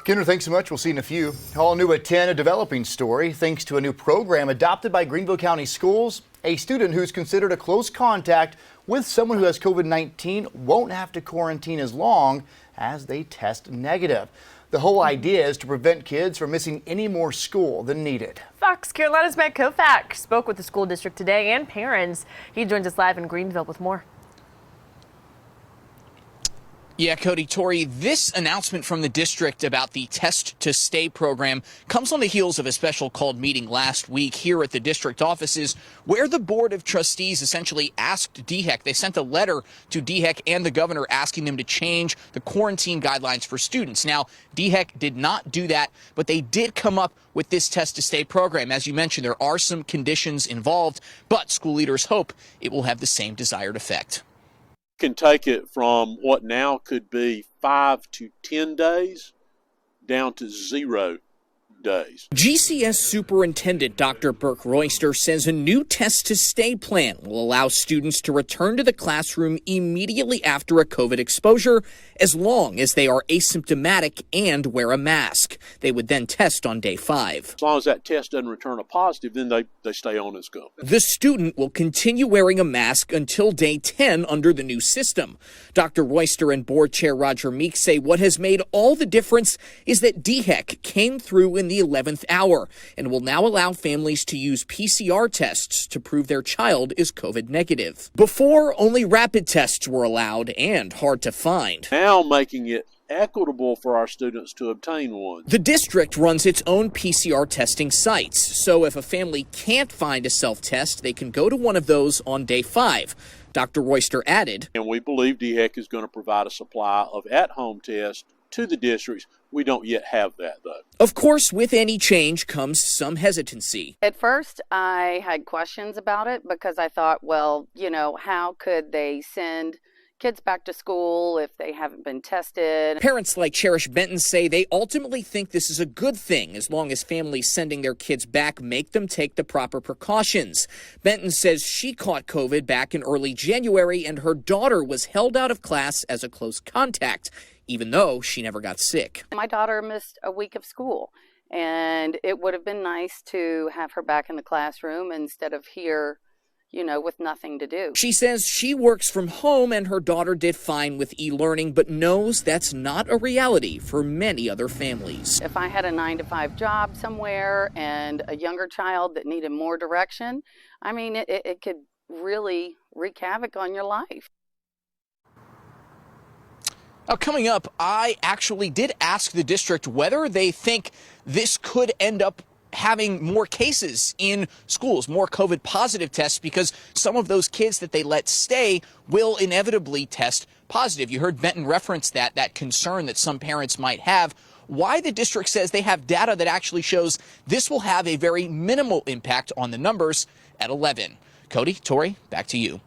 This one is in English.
Kendra, thanks so much. We'll see you in a few. All new at 10, a developing story thanks to a new program adopted by Greenville County Schools. A student who's considered a close contact with someone who has COVID-19 won't have to quarantine as long as they test negative. The whole idea is to prevent kids from missing any more school than needed. Fox Carolina's Matt Kofak spoke with the school district today and parents. He joins us live in Greenville with more. Yeah, Cody, Tori, this announcement from the district about the Test to Stay program comes on the heels of a special called meeting last week here at the district offices where the Board of Trustees essentially asked DHEC. They sent a letter to DHEC and the governor asking them to change the quarantine guidelines for students. Now, DHEC did not do that, but they did come up with this Test to Stay program. As you mentioned, there are some conditions involved, but school leaders hope it will have the same desired effect. Can take it from what now could be 5 to 10 days down to 0 days. GCS Superintendent Dr. Burke Royster says a new Test to Stay plan will allow students to return to the classroom immediately after a COVID exposure, as long as they are asymptomatic and wear a mask. They would then test on day 5. As long as that test doesn't return a positive, then they stay on and go. The student will continue wearing a mask until day 10 under the new system. Dr. Royster and Board Chair Roger Meek say what has made all the difference is that DHEC came through in the 11th hour and will now allow families to use PCR tests to prove their child is COVID negative. Before, only rapid tests were allowed and hard to find. Now making it equitable for our students to obtain one. The district runs its own PCR testing sites, so if a family can't find a self-test, they can go to one of those on day 5. Dr. Royster added, and we believe DHEC is going to provide a supply of at-home tests to the districts. We don't yet have that, though. Of course, with any change comes some hesitancy. At first, I had questions about it because I thought, well, how could they send kids back to school if they haven't been tested? Parents like Cherish Benton say they ultimately think this is a good thing as long as families sending their kids back make them take the proper precautions. Benton says she caught COVID back in early January and her daughter was held out of class as a close contact, even though she never got sick. My daughter missed a week of school, and it would have been nice to have her back in the classroom instead of here, with nothing to do. She says she works from home and her daughter did fine with e-learning, but knows that's not a reality for many other families. If I had a 9-to-5 job somewhere and a younger child that needed more direction, it could really wreak havoc on your life. Now, coming up, I actually did ask the district whether they think this could end up having more cases in schools, more COVID positive tests, because some of those kids that they let stay will inevitably test positive. You heard Benton reference that concern that some parents might have. Why the district says they have data that actually shows this will have a very minimal impact on the numbers at 11. Cody, Tori, back to you.